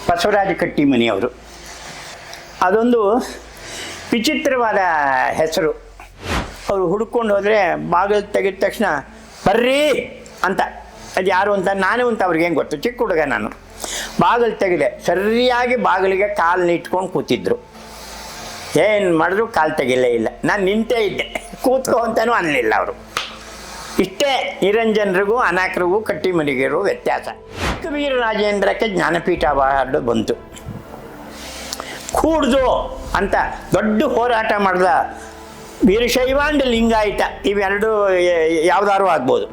ಬಸವರಾಜ ಕಟ್ಟಿಮನಿಯವರು. ಅದೊಂದು ವಿಚಿತ್ರವಾದ ಹೆಸರು. ಅವರು ಹುಡ್ಕೊಂಡು ಹೋದರೆ ಬಾಗಿಲು ತೆಗೆದ ತಕ್ಷಣ ಬರ್ರಿ ಅಂತ, ಅದು ಯಾರು ಅಂತ ನಾನೇ ಅಂತ ಅವ್ರಿಗೆ ಹೆಂಗೆ ಗೊತ್ತು, ಚಿಕ್ಕ ಹುಡುಗ ನಾನು. ಬಾಗಿಲು ತೆಗೆದೆ, ಸರಿಯಾಗಿ ಬಾಗಿಲಿಗೆ ಕಾಲನ್ನ ಇಟ್ಕೊಂಡು ಕೂತಿದ್ರು. ಏನು ಮಾಡಿದ್ರು ಕಾಲು ತೆಗಿಲೇ ಇಲ್ಲ. ನಾನು ನಿಂತೇ ಇದ್ದೆ, ಕೂತ್ಕೋ ಅಂತಲೂ ಅನ್ನಲಿಲ್ಲ ಅವರು. ಇಷ್ಟೇ ನಿರಂಜನರಿಗೂ ಅನಾಕರಿಗೂ ಕಟ್ಟಿಮನಿಗಿರೋ ವ್ಯತ್ಯಾಸ. ವೀರರಾಜೇಂದ್ರಕ್ಕೆ ಜ್ಞಾನಪೀಠ ಅವಾರ್ಡು ಬಂತು. ಕೂಡ್ದು ಅಂತ ದೊಡ್ಡ ಹೋರಾಟ ಮಾಡಿದ ವೀರಶೈವ ಅಂಡ್ ಲಿಂಗಾಯತ ಇವೆರಡು ಯಾವ್ದಾದ್ರು ಆಗ್ಬೋದು,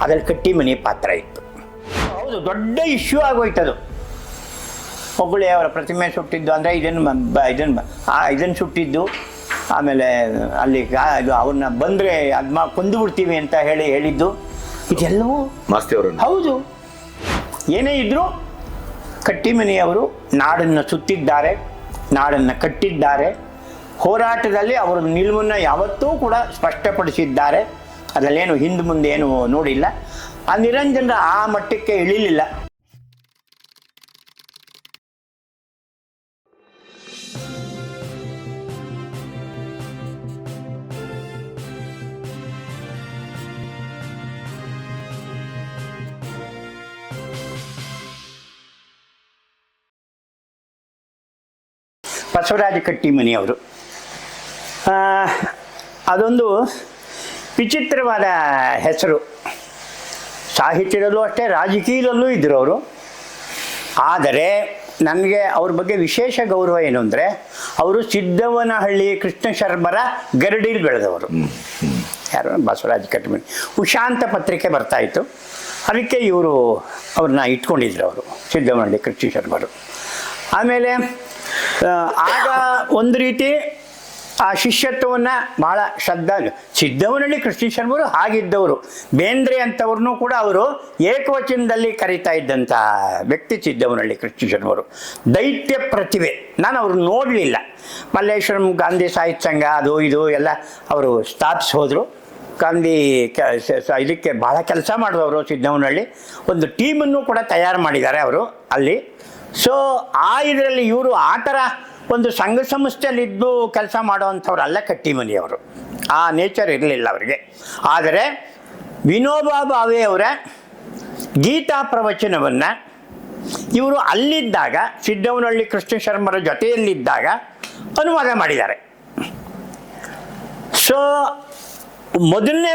ಅದ್ರಲ್ಲಿ ಕಟ್ಟಿಮನಿ ಪಾತ್ರ ಇತ್ತು. ಹೌದು, ದೊಡ್ಡ ಇಶ್ಯೂ ಆಗೋಯ್ತದು. ಹೊಗಳೆ ಅವರ ಪ್ರತಿಮೆ ಸುಟ್ಟಿದ್ದು ಅಂದರೆ ಇದನ್ನು ಸುಟ್ಟಿದ್ದು, ಆಮೇಲೆ ಅಲ್ಲಿ ಇದು ಅವ್ರನ್ನ ಬಂದರೆ ಅದು ಕೊಂದು ಬಿಡ್ತೀವಿ ಅಂತ ಹೇಳಿದ್ದು, ಇದೆಲ್ಲವೂ ಹೌದು. ಏನೇ ಇದ್ದರೂ ಕಟ್ಟಿಮನಿಯವರು ನಾಡನ್ನು ಸುತ್ತಿದ್ದಾರೆ, ನಾಡನ್ನು ಕಟ್ಟಿದ್ದಾರೆ. ಹೋರಾಟದಲ್ಲಿ ಅವರ ನಿಲುವನ್ನು ಯಾವತ್ತೂ ಕೂಡ ಸ್ಪಷ್ಟಪಡಿಸಿದ್ದಾರೆ. ಅದರಲ್ಲೇನು ಹಿಂದೆ ಮುಂದೆ ಏನು ನೋಡಿಲ್ಲ. ಆ ನಿರಂಜನರ ಆ ಮಟ್ಟಕ್ಕೆ ಇಳಿಲಿಲ್ಲ. ಬಸವರಾಜ ಕಟ್ಟಿಮನಿಯವರು ಅದೊಂದು ವಿಚಿತ್ರವಾದ ಹೆಸರು. ಸಾಹಿತ್ಯದಲ್ಲೂ ಅಷ್ಟೇ, ರಾಜಕೀಯದಲ್ಲೂ ಇದ್ದರು ಅವರು. ಆದರೆ ನನಗೆ ಅವ್ರ ಬಗ್ಗೆ ವಿಶೇಷ ಗೌರವ ಏನು ಅಂದರೆ, ಅವರು ಸಿದ್ದವನಹಳ್ಳಿ ಕೃಷ್ಣ ಶರ್ಮರ ಗರಡಿಲಿ ಬೆಳೆದವರು. ಯಾರು? ಬಸವರಾಜ ಕಟ್ಟಿಮನಿ. ಉಶಾಂತ ಪತ್ರಿಕೆ ಬರ್ತಾಯಿತ್ತು, ಅದಕ್ಕೆ ಇವರು ಅವ್ರನ್ನ ಇಟ್ಕೊಂಡಿದ್ರು ಅವರು, ಸಿದ್ದವನಹಳ್ಳಿ ಕೃಷ್ಣ ಶರ್ಮರು. ಆಮೇಲೆ ಆಗ ಒಂದು ರೀತಿ ಆ ಶಿಷ್ಯತ್ವವನ್ನು ಭಾಳ ಶ್ರದ್ಧಾ, ಸಿದ್ದವನಹಳ್ಳಿ ಕೃಷ್ಣ ಶರ್ಮರು ಹಾಗಿದ್ದವರು. ಬೇಂದ್ರೆ ಅಂಥವ್ರನ್ನೂ ಕೂಡ ಅವರು ಏಕವಚನದಲ್ಲಿ ಕರೀತಾ ಇದ್ದಂಥ ವ್ಯಕ್ತಿ ಸಿದ್ದವನಹಳ್ಳಿ ಕೃಷ್ಣ ಶರ್ಮರು. ದೈತ್ಯ ಪ್ರತಿಭೆ. ನಾನು ಅವ್ರನ್ನ ನೋಡಲಿಲ್ಲ. ಮಲ್ಲೇಶ್ವರಂ ಗಾಂಧಿ ಸಾಹಿತ್ಯ ಸಂಘ ಅದು ಇದು ಎಲ್ಲ ಅವರು ಸ್ಥಾಪಿಸಿ ಹೋದರು. ಗಾಂಧಿ ಇದಕ್ಕೆ ಭಾಳ ಕೆಲಸ ಮಾಡಿದವರು ಸಿದ್ದವನಹಳ್ಳಿ. ಒಂದು ಟೀಮನ್ನು ಕೂಡ ತಯಾರು ಮಾಡಿದ್ದಾರೆ ಅವರು ಅಲ್ಲಿ. ಸೊ ಆ ಇದರಲ್ಲಿ ಇವರು ಆ ಥರ ಒಂದು ಸಂಘ ಸಂಸ್ಥೆಯಲ್ಲಿದ್ದು ಕೆಲಸ ಮಾಡೋವಂಥವ್ರಲ್ಲ ಕಟ್ಟಿಮನಿಯವರು. ಆ ನೇಚರ್ ಇರಲಿಲ್ಲ ಅವರಿಗೆ. ಆದರೆ ವಿನೋಬಾ ಭಾವೆ ಅವರ ಗೀತಾ ಪ್ರವಚನವನ್ನು ಇವರು ಅಲ್ಲಿದ್ದಾಗ, ಸಿದ್ದವನಹಳ್ಳಿ ಕೃಷ್ಣ ಶರ್ಮರ ಜೊತೆಯಲ್ಲಿದ್ದಾಗ ಅನುವಾದ ಮಾಡಿದ್ದಾರೆ. ಸೊ ಮೊದಲನೇ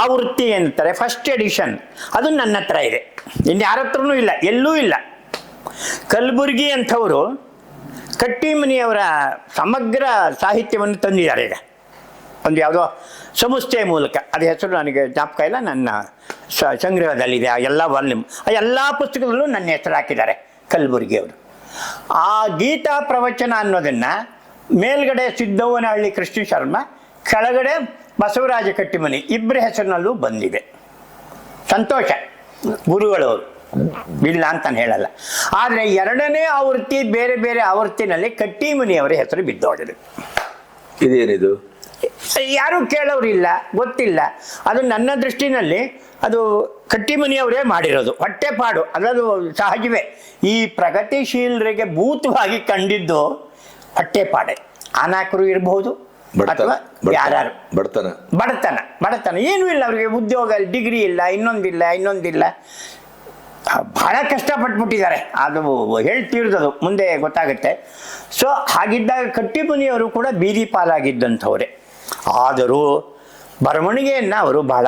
ಆವೃತ್ತಿ ಏನಂತಾರೆ, ಫಸ್ಟ್ ಎಡಿಷನ್, ಅದು ನನ್ನ ಹತ್ರ ಇದೆ. ಇನ್ಯಾರ ಹತ್ರನೂ ಇಲ್ಲ, ಎಲ್ಲೂ ಇಲ್ಲ. ಕಲಬುರ್ಗಿ ಅಂಥವರು ಕಟ್ಟಿಮನಿಯವರ ಸಮಗ್ರ ಸಾಹಿತ್ಯವನ್ನು ತಂದಿದ್ದಾರೆ ಈಗ, ಒಂದು ಯಾವುದೋ ಸಂಸ್ಥೆಯ ಮೂಲಕ. ಅದ್ರ ಹೆಸರು ನನಗೆ ಜ್ಞಾಪಕ ಇಲ್ಲ, ನನ್ನ ಸಂಗ್ರಹದಲ್ಲಿದೆ ಆ ಎಲ್ಲ ವಾಲ್ಯೂಮ್, ಆ ಎಲ್ಲ ಪುಸ್ತಕದಲ್ಲೂ ನನ್ನ ಹೆಸರು ಹಾಕಿದ್ದಾರೆ ಕಲಬುರ್ಗಿಯವರು. ಆ ಗೀತಾ ಪ್ರವಚನ ಅನ್ನೋದನ್ನು ಮೇಲ್ಗಡೆ ಸಿದ್ದವನಹಳ್ಳಿ ಕೃಷ್ಣ ಶರ್ಮ, ಕೆಳಗಡೆ ಬಸವರಾಜ ಕಟ್ಟಿಮನಿ, ಇಬ್ಬರ ಹೆಸರಿನಲ್ಲೂ ಬಂದಿದೆ. ಸಂತೋಷ, ಗುರುಗಳವರು ಇಲ್ಲ ಅಂತ ಹೇಳಲ್ಲ. ಆದರೆ ಎರಡನೇ ಆವೃತ್ತಿ, ಬೇರೆ ಬೇರೆ ಆವೃತ್ತಿನಲ್ಲಿ ಕಟ್ಟಿಮನಿಯವರ ಹೆಸರು ಬಿದ್ದೋಗಿದೆ. ಇದೇನಿದು? ಯಾರೂ ಕೇಳೋರಿಲ್ಲ, ಗೊತ್ತಿಲ್ಲ. ಅದು ನನ್ನ ದೃಷ್ಟಿನಲ್ಲಿ ಅದು ಕಟ್ಟಿಮನಿಯವರೇ ಮಾಡಿರೋದು, ಹೊಟ್ಟೆಪಾಡು. ಅದದು ಸಹಜವೇ. ಈ ಪ್ರಗತಿಶೀಲರಿಗೆ ಭೂತವಾಗಿ ಕಂಡಿದ್ದು ಹೊಟ್ಟೆಪಾಡೆ. ಅನಾಕರು ಇರಬಹುದು, ಅಥವಾ ಯಾರು ಬಡತನ ಏನೂ ಇಲ್ಲ ಅವರಿಗೆ. ಉದ್ಯೋಗ, ಡಿಗ್ರಿ ಇಲ್ಲ, ಇನ್ನೊಂದಿಲ್ಲ. ಭಾಳ ಕಷ್ಟಪಟ್ಬಿಟ್ಟಿದ್ದಾರೆ. ಅದು ಹೇಳ್ತಿರೋದು ಮುಂದೆ ಗೊತ್ತಾಗುತ್ತೆ. ಸೊ ಹಾಗಿದ್ದಾಗ ಕಟ್ಟಿಮನಿಯವರು ಕೂಡ ಬೀದಿ ಪಾಲಾಗಿದ್ದಂಥವ್ರೆ. ಆದರೂ ಬರವಣಿಗೆಯನ್ನು ಅವರು ಭಾಳ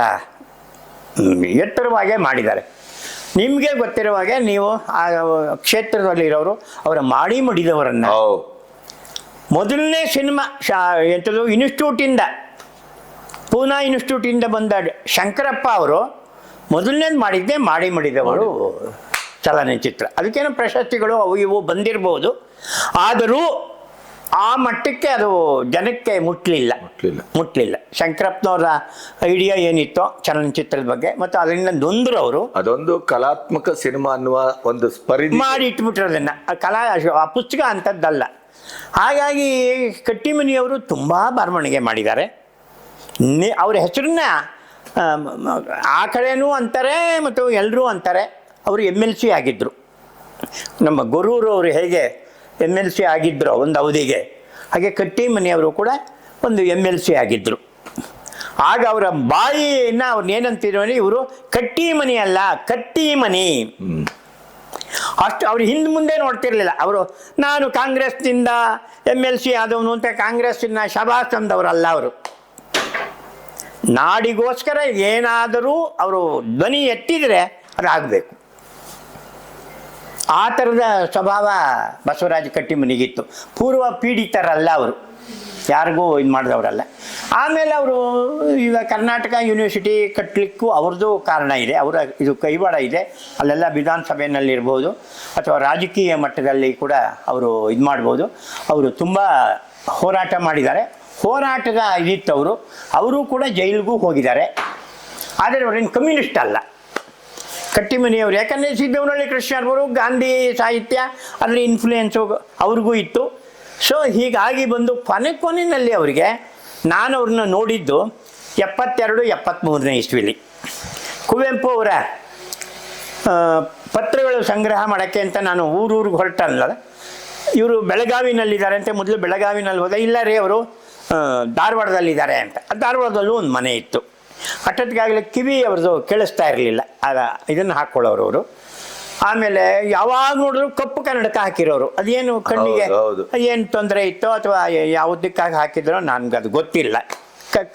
ಎತ್ತರವಾಗೇ ಮಾಡಿದ್ದಾರೆ. ನಿಮಗೆ ಗೊತ್ತಿರುವ ಹಾಗೆ, ನೀವು ಆ ಕ್ಷೇತ್ರದಲ್ಲಿರೋರು ಅವರ ಮಾಡಿ ಮಡಿದವರನ್ನು ಮೊದಲನೇ ಸಿನಿಮಾ ಎಂಥದ್ದು ಇನ್ಸ್ಟಿಟ್ಯೂಟಿಂದ, ಪೂನಾ ಇನ್ಸ್ಟಿಟ್ಯೂಟಿಂದ ಬಂದ ಶಂಕರಪ್ಪ ಅವರು ಮೊದಲನೇದು ಮಾಡಿದ್ದೆ ಮಾಡಿ ಮಡಿದವರು ಚಲನಚಿತ್ರ. ಅದಕ್ಕೇನೋ ಪ್ರಶಸ್ತಿಗಳು ಅವು ಇವು ಬಂದಿರಬಹುದು. ಆದರೂ ಆ ಮಟ್ಟಕ್ಕೆ ಅದು ಜನಕ್ಕೆ ಮುಟ್ಲಿಲ್ಲ. ಶಂಕರಪ್ಪನವರ ಐಡಿಯಾ ಏನಿತ್ತೋ ಚಲನಚಿತ್ರದ ಬಗ್ಗೆ, ಮತ್ತು ಅದರಿಂದ ನೊಂದರು ಅವರು. ಅದೊಂದು ಕಲಾತ್ಮಕ ಸಿನಿಮಾ ಅನ್ನುವ ಒಂದು ಸ್ಪರ್ಧೆ ಮಾಡಿ ಇಟ್ಬಿಟ್ರು ಅದನ್ನು. ಆ ಪುಸ್ತಕ ಅಂಥದ್ದಲ್ಲ. ಹಾಗಾಗಿ ಕಟ್ಟಿಮನಿಯವರು ತುಂಬ ಬರವಣಿಗೆ ಮಾಡಿದ್ದಾರೆ. ಅವ್ರ ಹೆಸರನ್ನ ಆ ಕಡೆನೂ ಅಂತಾರೆ ಮತ್ತು ಎಲ್ಲರೂ ಅಂತಾರೆ. ಅವರು MLC ಆಗಿದ್ದರು. ನಮ್ಮ ಗೊರೂರು ಅವರು ಹೇಗೆ MLC ಆಗಿದ್ದರು ಒಂದು ಅವಧಿಗೆ, ಹಾಗೆ ಕಟ್ಟಿಮನಿಯವರು ಕೂಡ ಒಂದು MLC ಆಗಿದ್ದರು. ಆಗ ಅವರ ಬಾಯಿಯನ್ನು ಅವ್ರನ್ನೇನಂತಿದ್ರು ಇವರು ಕಟ್ಟಿಮನಿ ಅಲ್ಲ, ಕಟ್ಟಿಮನಿ. ಅಷ್ಟು ಅವ್ರು ಹಿಂದೆ ಮುಂದೆ ನೋಡ್ತಿರ್ಲಿಲ್ಲ. ಅವರು ನಾನು ಕಾಂಗ್ರೆಸ್ನಿಂದ MLC ಆದವನು ಅಂತ ಕಾಂಗ್ರೆಸ್ಸಿನ ಶಬಾಸ್ ಅಂದವರಲ್ಲ. ಅವರು ನಾಡಿಗೋಸ್ಕರ ಏನಾದರೂ ಅವರು ಧ್ವನಿ ಎತ್ತಿದರೆ ಅದಾಗಬೇಕು. ಆ ಥರದ ಸ್ವಭಾವ ಬಸವರಾಜ ಕಟ್ಟಿಮನಿಗಿತ್ತು. ಪೂರ್ವ ಪೀಡಿತರಲ್ಲ ಅವರು, ಯಾರಿಗೂ ಇದು ಮಾಡಿದವರಲ್ಲ. ಆಮೇಲೆ ಅವರು ಈಗ ಕರ್ನಾಟಕ ಯೂನಿವರ್ಸಿಟಿ ಕಟ್ಟಲಿಕ್ಕೂ ಅವ್ರದ್ದು ಕಾರಣ ಇದೆ, ಅವರ ಇದು ಕೈವಾಡ ಇದೆ. ಅಲ್ಲೆಲ್ಲ ವಿಧಾನಸಭೆಯಲ್ಲಿರ್ಬೋದು ಅಥವಾ ರಾಜಕೀಯ ಮಟ್ಟದಲ್ಲಿ ಕೂಡ ಅವರು ಇದು ಮಾಡ್ಬೋದು. ಅವರು ತುಂಬ ಹೋರಾಟ ಮಾಡಿದ್ದಾರೆ. ಹೋರಾಟದ ಇದಿತ್ತು. ಅವರು ಕೂಡ ಜೈಲಿಗೂ ಹೋಗಿದ್ದಾರೆ. ಆದರೆ ಅವರೇನು ಕಮ್ಯುನಿಸ್ಟ್ ಅಲ್ಲ ಕಟ್ಟಿಮನಿಯವರು. ಯಾಕಂದರೆ ಸಿದ್ದವನಹಳ್ಳಿ ಕೃಷ್ಣರವರು ಗಾಂಧಿ ಸಾಹಿತ್ಯ ಅದರ ಇನ್ಫ್ಲೂಯೆನ್ಸು ಅವ್ರಿಗೂ ಇತ್ತು. ಸೊ ಹೀಗಾಗಿ ಬಂದು ಕೊನೆಯಲ್ಲಿ ಅವರಿಗೆ, ನಾನು ಅವ್ರನ್ನ ನೋಡಿದ್ದು 72-73ನೇ ಇಸ್ವಿಲಿ. ಕುವೆಂಪು ಅವರ ಪತ್ರಗಳು ಸಂಗ್ರಹ ಮಾಡೋಕ್ಕೆ ಅಂತ ನಾನು ಊರಿಗೆ ಹೊರಟಲ್ಲ. ಇವರು ಬೆಳಗಾವಿನಲ್ಲಿದ್ದಾರೆ ಅಂತ ಮೊದಲು ಬೆಳಗಾವಿನಲ್ಲಿ ಹೋದ. ಇಲ್ಲ ರೀ ಅವರು ಧಾರವಾಡದಲ್ಲಿದ್ದಾರೆ ಅಂತ. ಧಾರವಾಡದಲ್ಲೂ ಒಂದು ಮನೆ ಇತ್ತು. ಅಷ್ಟೊತ್ತಿಗಾಗಲೇ ಕಿವಿ ಅವ್ರದ್ದು ಕೇಳಿಸ್ತಾ ಇರಲಿಲ್ಲ, ಆಗ ಇದನ್ನು ಹಾಕ್ಕೊಳ್ಳೋರು ಅವರು. ಆಮೇಲೆ ಯಾವಾಗ ನೋಡಿದ್ರು ಕಪ್ಪು ಕನ್ನಡಕ ಹಾಕಿರೋರು. ಅದೇನು ಕಣ್ಣಿಗೆ ಏನು ತೊಂದರೆ ಇತ್ತೋ ಅಥವಾ ಯಾವುದಕ್ಕಾಗಿ ಹಾಕಿದ್ರೋ ನನಗೆ ಅದು ಗೊತ್ತಿಲ್ಲ.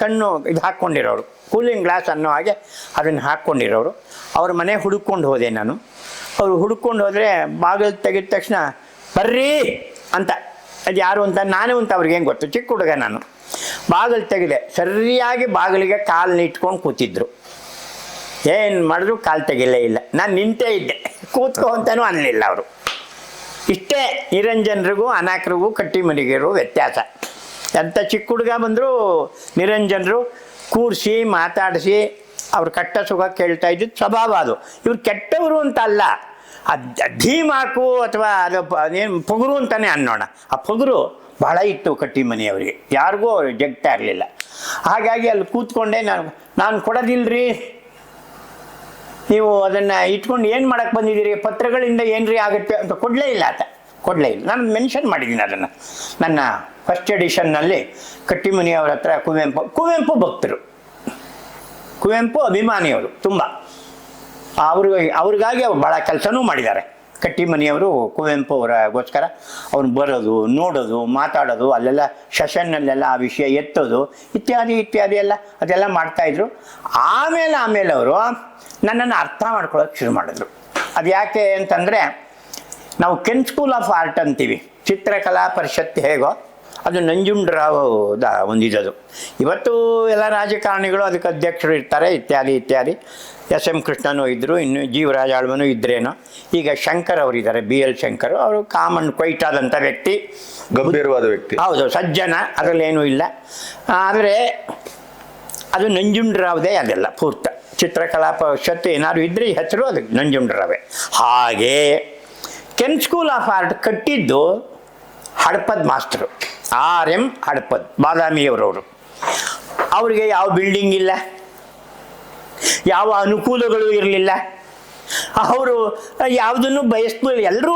ಕಣ್ಣು ಇದು ಹಾಕ್ಕೊಂಡಿರೋರು, ಕೂಲಿಂಗ್ ಗ್ಲಾಸ್ ಅನ್ನೋ ಹಾಗೆ ಅದನ್ನು ಹಾಕ್ಕೊಂಡಿರೋರು. ಅವ್ರ ಮನೆ ಹುಡುಕೊಂಡು ಹೋದೆ ನಾನು. ಅವರು ಹುಡುಕೊಂಡು ಹೋದರೆ ಬಾಗಿಲು ತೆಗೆದ ತಕ್ಷಣ ಬರ್ರಿ ಅಂತ, ಅದು ಯಾರು ಅಂತ ನಾನು ಅಂತ ಅವ್ರಿಗೆ ಹೆಂಗೆ ಗೊತ್ತು, ಚಿಕ್ಕ ಹುಡುಗ ನಾನು. ಬಾಗಿಲು ತೆಗೆದೆ, ಸರಿಯಾಗಿ ಬಾಗಿಲಿಗೆ ಕಾಲನ್ನ ಇಟ್ಕೊಂಡು ಕೂತಿದ್ರು. ಏನು ಮಾಡಿದ್ರು ಕಾಲು ತೆಗಿಲೇ ಇಲ್ಲ. ನಾನು ನಿಂತೇ ಇದ್ದೆ, ಕೂತ್ಕೋ ಅಂತಲೂ ಅನ್ನಲಿಲ್ಲ ಅವರು. ಇಷ್ಟೇ ನಿರಂಜನರಿಗೂ ಅನಾಕರಿಗೂ ಕಟ್ಟಿಮನಿಗಿರೋ ವ್ಯತ್ಯಾಸ. ಎಂಥ ಚಿಕ್ಕ ಹುಡುಗ ಬಂದರೂ ನಿರಂಜನರು ಕೂರಿಸಿ ಮಾತಾಡಿಸಿ ಅವ್ರ ಕಟ್ಟ ಸುಖ ಕೇಳ್ತಾ ಇದ್ದಿದ್ದು ಸ್ವಭಾವ ಅದು. ಇವ್ರು ಕೆಟ್ಟವರು ಅಂತ ಅಲ್ಲ, ಧೀಮಾಕು ಅಥವಾ ಅದು ಏನು ಪೊಗರು ಅಂತಲೇ ಅನ್ನೋಣ. ಆ ಪೊಗರು ಭಾಳ ಇತ್ತು ಕಟ್ಟಿಮನಿಯವರಿಗೆ, ಯಾರಿಗೂ ಅವ್ರು ಜಗ್ತಾ ಇರಲಿಲ್ಲ. ಹಾಗಾಗಿ ಅಲ್ಲಿ ಕೂತ್ಕೊಂಡೆ ನಾನು ಕೊಡೋದಿಲ್ಲರಿ, ನೀವು ಅದನ್ನು ಇಟ್ಕೊಂಡು ಏನು ಮಾಡೋಕ್ಕೆ ಬಂದಿದ್ದೀರಿ, ಪತ್ರಗಳಿಂದ ಏನ್ರಿ ಆಗುತ್ತೆ ಅಂತ ಕೊಡಲೇ ಇಲ್ಲ ಆತ, ಕೊಡಲೇ ಇಲ್ಲ. ನಾನು ಮೆನ್ಷನ್ ಮಾಡಿದ್ದೀನಿ ಅದನ್ನು ನನ್ನ ಫಸ್ಟ್ ಎಡಿಷನ್ನಲ್ಲಿ. ಕಟ್ಟಿಮನಿಯವರ ಹತ್ರ ಕುವೆಂಪು ಭಕ್ತರು, ಕುವೆಂಪು ಅಭಿಮಾನಿಯವರು ತುಂಬ. ಅವ್ರಿಗಾಗಿ ಅವ್ರು ಭಾಳ ಕೆಲಸನೂ ಮಾಡಿದ್ದಾರೆ ಕಟ್ಟಿಮನಿಯವರು. ಕುವೆಂಪು ಅವರಿಗೋಸ್ಕರ ಅವ್ರು ಬರೋದು, ನೋಡೋದು, ಮಾತಾಡೋದು, ಅಲ್ಲೆಲ್ಲ ಸೆಷನ್ನಲ್ಲೆಲ್ಲ ಆ ವಿಷಯ ಎತ್ತೋದು ಇತ್ಯಾದಿ ಎಲ್ಲ ಅದೆಲ್ಲ ಮಾಡ್ತಾಯಿದ್ರು. ಆಮೇಲೆ ಅವರು ನನ್ನನ್ನು ಅರ್ಥ ಮಾಡ್ಕೊಳ್ಳೋಕೆ ಶುರು ಮಾಡಿದ್ರು. ಅದು ಯಾಕೆ ಅಂತಂದರೆ, ನಾವು ಕೆನ್ ಸ್ಕೂಲ್ ಆಫ್ ಆರ್ಟ್ ಅಂತೀವಿ, ಚಿತ್ರಕಲಾ ಪರಿಷತ್ ಹೇಗೋ ಅದು ನಂಜುಂಡರಾವ್ ಒಂದಿದ್ದು. ಇವತ್ತು ಎಲ್ಲ ರಾಜಕಾರಣಿಗಳು ಅದಕ್ಕೆ ಅಧ್ಯಕ್ಷರು ಇರ್ತಾರೆ ಇತ್ಯಾದಿ. SM ಕೃಷ್ಣನೂ ಇದ್ದರು, ಇನ್ನು ಜೀವರಾಜ ಆಳ್ವನೂ ಇದ್ರೇನೋ. ಈಗ ಶಂಕರ್ ಅವರಿದ್ದಾರೆ, BL ಶಂಕರ್. ಅವರು ಕಾಮನ್ ಕ್ವೈಟ್ ಆದಂಥ ವ್ಯಕ್ತಿ, ಗಂಭೀರವಾದ ವ್ಯಕ್ತಿ, ಹೌದು, ಸಜ್ಜನ, ಅದರಲ್ಲೇನೂ ಇಲ್ಲ. ಆದರೆ ಅದು ನಂಜುಂಡರಾವ್ದೇ ಅದೆಲ್ಲ ಪೂರ್ತ. ಚಿತ್ರಕಲಾ ಪರಿಷತ್ತು ಏನಾದ್ರು ಇದ್ದರೆ ಹೆಸರು ಅದಕ್ಕೆ ನಂಜುಂಡರಾವೇ. ಹಾಗೆ ಕೆನ್ ಸ್ಕೂಲ್ ಆಫ್ ಆರ್ಟ್ ಕಟ್ಟಿದ್ದು ಹಡಪದ್ ಮಾಸ್ಟರು RM ಹಡಪದ್, ಬಾದಾಮಿಯವರವರು. ಅವರಿಗೆ ಯಾವ ಬಿಲ್ಡಿಂಗ್ ಇಲ್ಲ, ಯಾವ ಅನುಕೂಲಗಳು ಇರಲಿಲ್ಲ. ಅವರು ಯಾವುದನ್ನು ಬಯಸ್ಬೋದು. ಎಲ್ಲರೂ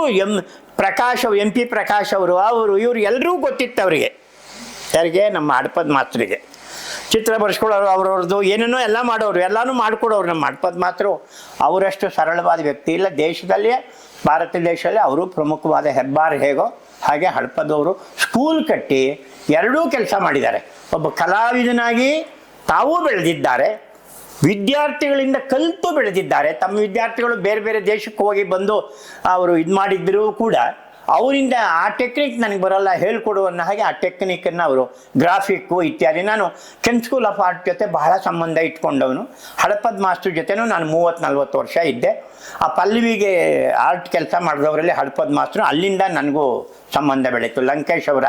MP ಪ್ರಕಾಶ್ ಅವರು ಇವರು ಎಲ್ಲರೂ ಗೊತ್ತಿತ್ತು ಅವರಿಗೆ. ಯಾರಿಗೆ? ನಮ್ಮ ಹಡಪದ್ ಮಾಸ್ಟರಿಗೆ. ಚಿತ್ರ ಬರ್ಸ್ಕೊಳ್ಳೋರು ಅವ್ರವ್ರದ್ದು ಏನೇನೋ ಎಲ್ಲ ಮಾಡೋರು, ಎಲ್ಲನೂ ಮಾಡಿಕೊಡೋರು ನಮ್ಮ ಹಡಪದ್ ಮಾಸ್ತರು. ಅವರಷ್ಟು ಸರಳವಾದ ವ್ಯಕ್ತಿ ಇಲ್ಲ ದೇಶದಲ್ಲೇ, ಭಾರತ ದೇಶದಲ್ಲಿ. ಅವರು ಪ್ರಮುಖವಾದ ಹೆಬ್ಬಾರ್ ಹೇಗೋ ಹಾಗೆ ಹಡಪದವರು ಸ್ಕೂಲ್ ಕಟ್ಟಿ ಎರಡೂ ಕೆಲಸ ಮಾಡಿದ್ದಾರೆ. ಒಬ್ಬ ಕಲಾವಿದನಾಗಿ ತಾವೂ ಬೆಳೆದಿದ್ದಾರೆ, ವಿದ್ಯಾರ್ಥಿಗಳಿಂದ ಕಲಿತು ಬೆಳೆದಿದ್ದಾರೆ. ತಮ್ಮ ವಿದ್ಯಾರ್ಥಿಗಳು ಬೇರೆ ಬೇರೆ ದೇಶಕ್ಕೆ ಹೋಗಿ ಬಂದು ಅವರು ಇದು ಮಾಡಿದ್ದರೂ ಕೂಡ ಅವರಿಂದ ಆ ಟೆಕ್ನಿಕ್ ನನಗೆ ಬರೋಲ್ಲ ಹೇಳ್ಕೊಡುವನ್ನ ಹಾಗೆ ಆ ಟೆಕ್ನಿಕನ್ನು ಅವರು ಗ್ರಾಫಿಕ್ಕು ಇತ್ಯಾದಿ. ನಾನು ಕೆನ್ ಸ್ಕೂಲ್ ಆಫ್ ಆರ್ಟ್ ಜೊತೆ ಬಹಳ ಸಂಬಂಧ ಇಟ್ಕೊಂಡವನು. ಹಡಪದ್ ಮಾಸ್ಟರ್ ಜೊತೆನೂ ನಾನು 30-40 ವರ್ಷ ಇದ್ದೆ. ಆ ಪಲ್ಲವಿಗೆ ಆರ್ಟ್ ಕೆಲಸ ಮಾಡಿದವರಲ್ಲಿ ಹಡಪದ್ ಮಾಸ್ಟರು, ಅಲ್ಲಿಂದ ನನಗೂ ಸಂಬಂಧ ಬೆಳೀತು. ಲಂಕೇಶ್ ಅವರ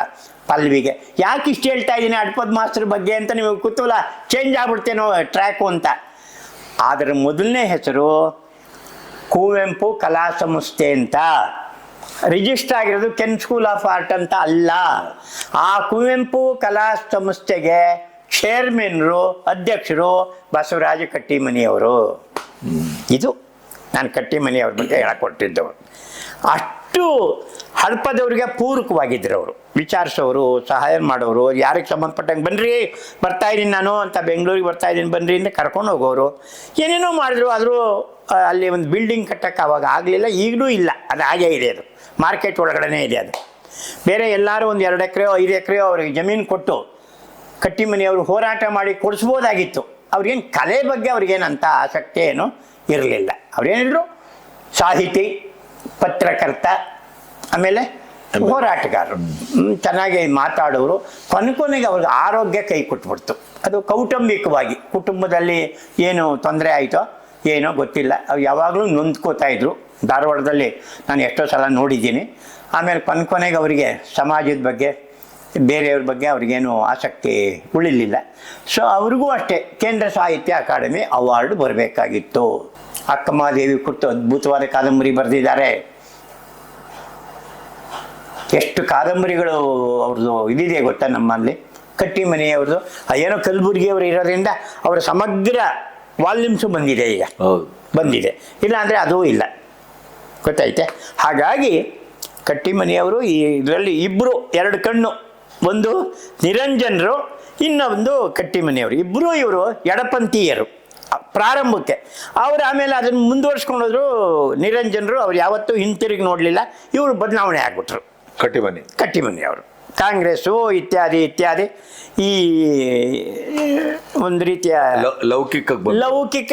ಪಲ್ಲವಿಗೆ ಯಾಕೆ ಇಷ್ಟು ಹೇಳ್ತಾ ಇದ್ದೀನಿ ಹಡಪದ್ ಮಾಸ್ಟರ್ ಬಗ್ಗೆ ಅಂತ ನಿಮಗೆ ಕುತೂಹಲ, ಚೇಂಜ್ ಆಗ್ಬಿಡ್ತೇನೋ ಟ್ರ್ಯಾಕು ಅಂತ. ಅದರ ಮೊದಲನೇ ಹೆಸರು ಕುವೆಂಪು ಕಲಾ ಸಂಸ್ಥೆ ಅಂತ. ರಿಜಿಸ್ಟರ್ ಆಗಿರೋದು ಕೆನ್ ಸ್ಕೂಲ್ ಆಫ್ ಆರ್ಟ್ ಅಂತ ಅಲ್ಲ. ಆ ಕುವೆಂಪು ಕಲಾ ಸಂಸ್ಥೆಗೆ ಚೇರ್ಮನ್ರು, ಅಧ್ಯಕ್ಷರು ಬಸವರಾಜ ಕಟ್ಟಿಮನಿಯವರು. ಇದು ನಾನು ಕಟ್ಟಿಮನಿಯವ್ರ ಬಗ್ಗೆ ಹೇಳಕೊಟ್ಟಿದ್ದವರು. ಅಷ್ಟು ಹಡಪದವ್ರಿಗೆ ಪೂರಕವಾಗಿದ್ದರು ಅವರು, ವಿಚಾರಿಸೋರು, ಸಹಾಯ ಮಾಡೋರು, ಯಾರಿಗೆ ಸಂಬಂಧಪಟ್ಟಂಗೆ ಬನ್ನಿರಿ ಬರ್ತಾ ಇದ್ದೀನಿ ನಾನು ಅಂತ, ಬೆಂಗಳೂರಿಗೆ ಬರ್ತಾ ಇದ್ದೀನಿ ಬನ್ನಿರಿ ಅಂತ ಕರ್ಕೊಂಡು ಹೋಗೋರು. ಏನೇನೋ ಮಾಡಿದ್ರು. ಆದರೂ ಅಲ್ಲಿ ಒಂದು ಬಿಲ್ಡಿಂಗ್ ಕಟ್ಟಕ್ಕೆ ಅವಾಗ ಆಗಲಿಲ್ಲ, ಈಗಲೂ ಇಲ್ಲ, ಅದು ಹಾಗೇ ಇದೆ, ಅದು ಮಾರ್ಕೆಟ್ ಒಳಗಡೆ ಇದೆ. ಅದು ಬೇರೆ ಎಲ್ಲರೂ ಒಂದು 2 ಎಕರೆಯೋ 5 ಎಕರೆಯೋ ಅವ್ರಿಗೆ ಜಮೀನು ಕೊಟ್ಟು ಕಟ್ಟಿಮನಿಯವರು ಹೋರಾಟ ಮಾಡಿ ಕೊಡಿಸ್ಬೋದಾಗಿತ್ತು. ಅವ್ರಿಗೇನು ಕಲೆ ಬಗ್ಗೆ ಅವ್ರಿಗೇನಂತ ಆಸಕ್ತಿ ಏನೂ ಇರಲಿಲ್ಲ. ಅವ್ರೇನಿದ್ರು ಸಾಹಿತಿ, ಪತ್ರಕರ್ತ, ಆಮೇಲೆ ಹೋರಾಟಗಾರರು, ಚೆನ್ನಾಗಿ ಮಾತಾಡೋರು. ಕೊನೆಗೆ ಅವ್ರಿಗೆ ಆರೋಗ್ಯ ಕೈ ಕೊಟ್ಬಿಡ್ತು. ಅದು ಕೌಟುಂಬಿಕವಾಗಿ ಕುಟುಂಬದಲ್ಲಿ ಏನು ತೊಂದರೆ ಆಯಿತೋ ಏನೋ ಗೊತ್ತಿಲ್ಲ, ಅವ್ರು ಯಾವಾಗಲೂ ನೊಂದ್ಕೋತಾ ಇದ್ರು. ಧಾರವಾಡದಲ್ಲಿ ನಾನು ಎಷ್ಟೋ ಸಲ ನೋಡಿದ್ದೀನಿ. ಆಮೇಲೆ ಕೊನೆಗೆ ಅವರಿಗೆ ಸಮಾಜದ ಬಗ್ಗೆ, ಬೇರೆಯವ್ರ ಬಗ್ಗೆ ಅವ್ರಿಗೇನು ಆಸಕ್ತಿ ಉಳಿಲಿಲ್ಲ. ಸೊ ಅವ್ರಿಗೂ ಅಷ್ಟೇ ಕೇಂದ್ರ ಸಾಹಿತ್ಯ ಅಕಾಡೆಮಿ ಅವಾರ್ಡ್ ಬರಬೇಕಾಗಿತ್ತು. ಅಕ್ಕಮಹಾದೇವಿ ಕುರಿತು ಅದ್ಭುತವಾದ ಕಾದಂಬರಿ ಬರೆದಿದ್ದಾರೆ. ಎಷ್ಟು ಕಾದಂಬರಿಗಳು ಅವ್ರದ್ದು ಇದಿದೆ ಗೊತ್ತಾ ನಮ್ಮಲ್ಲಿ. ಕಟ್ಟಿಮನಿಯವ್ರದ್ದು ಏನೋ ಕಲಬುರ್ಗಿಯವರು ಇರೋದ್ರಿಂದ ಅವರ ಸಮಗ್ರ ವಾಲ್ಯೂಮ್ಸು ಬಂದಿದೆ, ಈಗ ಬಂದಿದೆ. ಇಲ್ಲ ಅಂದರೆ ಅದೂ ಇಲ್ಲ, ಗೊತ್ತೈತೆ. ಹಾಗಾಗಿ ಕಟ್ಟಿಮನಿಯವರು ಈ ಇದರಲ್ಲಿ ಇಬ್ಬರು 2 ಕಣ್ಣು, ಒಂದು ನಿರಂಜನರು, ಇನ್ನೊಂದು ಕಟ್ಟಿಮನಿಯವರು. ಇಬ್ಬರು ಇವರು ಎಡಪಂಥೀಯರು ಪ್ರಾರಂಭಕ್ಕೆ. ಅವರು ಆಮೇಲೆ ಅದನ್ನು ಮುಂದುವರ್ಸ್ಕೊಂಡೋದ್ರು ನಿರಂಜನರು. ಅವ್ರು ಯಾವತ್ತೂ ಹಿಂತಿರುಗಿ ನೋಡಲಿಲ್ಲ. ಇವರು ಬದಲಾವಣೆ ಆಗ್ಬಿಟ್ರು ಕಟ್ಟಿಮನಿಯವರು. ಕಾಂಗ್ರೆಸ್ಸು ಇತ್ಯಾದಿ ಈ ಒಂದು ರೀತಿಯ ಲೌಕಿಕ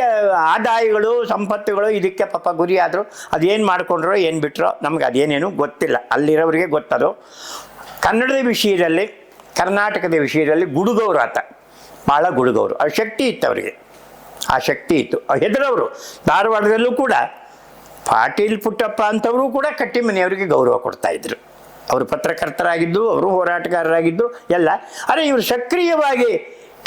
ಆದಾಯಗಳು, ಸಂಪತ್ತುಗಳು ಇದಕ್ಕೆ ಪಾಪ ಗುರಿ ಆದರು. ಅದೇನು ಮಾಡ್ಕೊಂಡ್ರೋ ಏನು ಬಿಟ್ಟರೋ ನಮ್ಗೆ ಅದೇನೇನು ಗೊತ್ತಿಲ್ಲ, ಅಲ್ಲಿರೋರಿಗೆ ಗೊತ್ತದು. ಕನ್ನಡದ ವಿಷಯದಲ್ಲಿ, ಕರ್ನಾಟಕದ ವಿಷಯದಲ್ಲಿ ಗುಡುಗವರು ಆತ, ಭಾಳ ಗುಡುಗವರು. ಆ ಶಕ್ತಿ ಇತ್ತು ಅವರಿಗೆ, ಆ ಶಕ್ತಿ ಇತ್ತು. ಹೆದರವರು. ಧಾರವಾಡದಲ್ಲೂ ಕೂಡ ಪಾಟೀಲ್ ಪುಟ್ಟಪ್ಪ ಅಂತವರು ಕೂಡ ಕಟ್ಟಿಮನಿಯವರಿಗೆ ಗೌರವ ಕೊಡ್ತಾಯಿದ್ರು. ಅವರು ಪತ್ರಕರ್ತರಾಗಿದ್ದು, ಅವರು ಹೋರಾಟಗಾರರಾಗಿದ್ದು ಎಲ್ಲ. ಆದರೆ ಇವರು ಸಕ್ರಿಯವಾಗಿ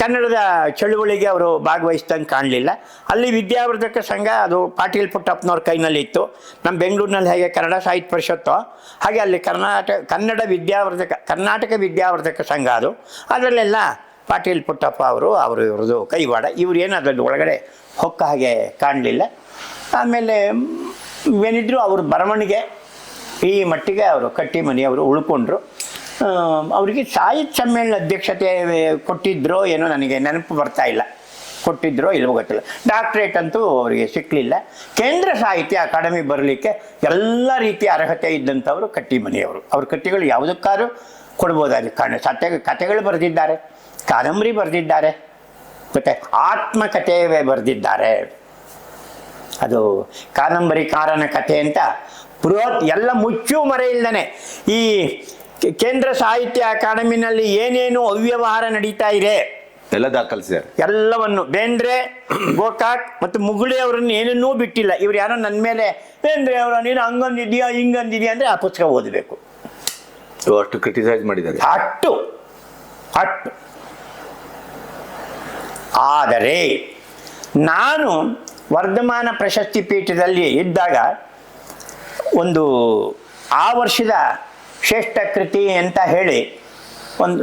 ಕನ್ನಡದ ಚಳುವಳಿಗೆ ಅವರು ಭಾಗವಹಿಸ್ದಂಗೆ ಕಾಣಲಿಲ್ಲ. ಅಲ್ಲಿ ವಿದ್ಯಾವರ್ಧಕ ಸಂಘ ಅದು ಪಾಟೀಲ್ ಪುಟ್ಟಪ್ಪನವ್ರ ಕೈನಲ್ಲಿತ್ತು. ನಮ್ಮ ಬೆಂಗಳೂರಿನಲ್ಲಿ ಹೇಗೆ ಕನ್ನಡ ಸಾಹಿತ್ಯ ಪರಿಷತ್ತು, ಹಾಗೆ ಅಲ್ಲಿ ಕರ್ನಾಟಕ ವಿದ್ಯಾವರ್ಧಕ ಸಂಘ ಅದು. ಅದರಲ್ಲೆಲ್ಲ ಪಾಟೀಲ್ ಪುಟ್ಟಪ್ಪ ಇವ್ರದ್ದು ಕೈವಾಡ. ಇವ್ರು ಏನು ಅದರಲ್ಲಿ ಒಳಗಡೆ ಹೊಕ್ಕ ಹಾಗೆ ಕಾಣಲಿಲ್ಲ. ಆಮೇಲೆ ಏನಿದ್ರು ಅವ್ರ ಬರವಣಿಗೆ ಈ ಮಟ್ಟಿಗೆ ಅವರು ಕಟ್ಟಿಮನಿಯವರು ಉಳ್ಕೊಂಡ್ರು. ಅವರಿಗೆ ಸಾಹಿತ್ಯ ಸಮ್ಮೇಳನ ಅಧ್ಯಕ್ಷತೆ ಕೊಟ್ಟಿದ್ರೋ ಏನೋ ನನಗೆ ನೆನಪು ಬರ್ತಾ ಇಲ್ಲ, ಕೊಟ್ಟಿದ್ರೋ ಇಲ್ವೋ ಗೊತ್ತಿಲ್ಲ. ಡಾಕ್ಟ್ರೇಟ್ ಅಂತೂ ಅವರಿಗೆ ಸಿಕ್ಕಲಿಲ್ಲ. ಕೇಂದ್ರ ಸಾಹಿತ್ಯ ಅಕಾಡೆಮಿ ಬರಲಿಕ್ಕೆ ಎಲ್ಲ ರೀತಿಯ ಅರ್ಹತೆ ಇದ್ದಂಥವರು ಕಟ್ಟಿಮನಿಯವರು. ಅವ್ರ ಕೃತಿಗಳು ಯಾವುದಕ್ಕಾದ್ರೂ ಕೊಡ್ಬೋದಾಗಿ ಕಥೆಗಳು ಬರೆದಿದ್ದಾರೆ, ಕಾದಂಬರಿ ಬರೆದಿದ್ದಾರೆ, ಮತ್ತು ಆತ್ಮಕಥೆ ಬರೆದಿದ್ದಾರೆ. ಅದು ಕಾದಂಬರಿಕಾರನ ಕಥೆ ಅಂತ ಎಲ್ಲ ಮುಚ್ಚು ಮರೆ ಇಲ್ಲದೆ ಈ ಕೇಂದ್ರ ಸಾಹಿತ್ಯ ಅಕಾಡೆಮಿನಲ್ಲಿ ಏನೇನು ಅವ್ಯವಹಾರ ನಡೀತಾ ಇದೆ ಎಲ್ಲ ದಾಖಲಿಸಿದ್ದಾರೆ. ಎಲ್ಲವನ್ನು ಬೇಂದ್ರೆ, ಗೋಕಾಕ್ ಮತ್ತು ಮುಗುಳಿ ಅವರನ್ನು ಏನನ್ನೂ ಬಿಟ್ಟಿಲ್ಲ. ಇವ್ರು ಯಾರೋ ನನ್ನ ಮೇಲೆ ಬೇಂದ್ರೆ ಅವರ ನೀನು ಹಂಗಂದಿದ್ಯಾ ಹಿಂಗಂದಿದ್ಯಾ ಅಂದರೆ ಆ ಪುಸ್ತಕ ಓದಬೇಕು. ಅಷ್ಟು ಕ್ರಿಟಿಸೈಸ್ ಮಾಡಿದ್ದಾರೆ. ಅಷ್ಟು ಆದರೆ ನಾನು ವರ್ಧಮಾನ ಪ್ರಶಸ್ತಿ ಪೀಠದಲ್ಲಿ ಇದ್ದಾಗ ಒಂದು ಆ ವರ್ಷದ ಶ್ರೇಷ್ಠ ಕೃತಿ ಅಂತ ಹೇಳಿ ಒಂದು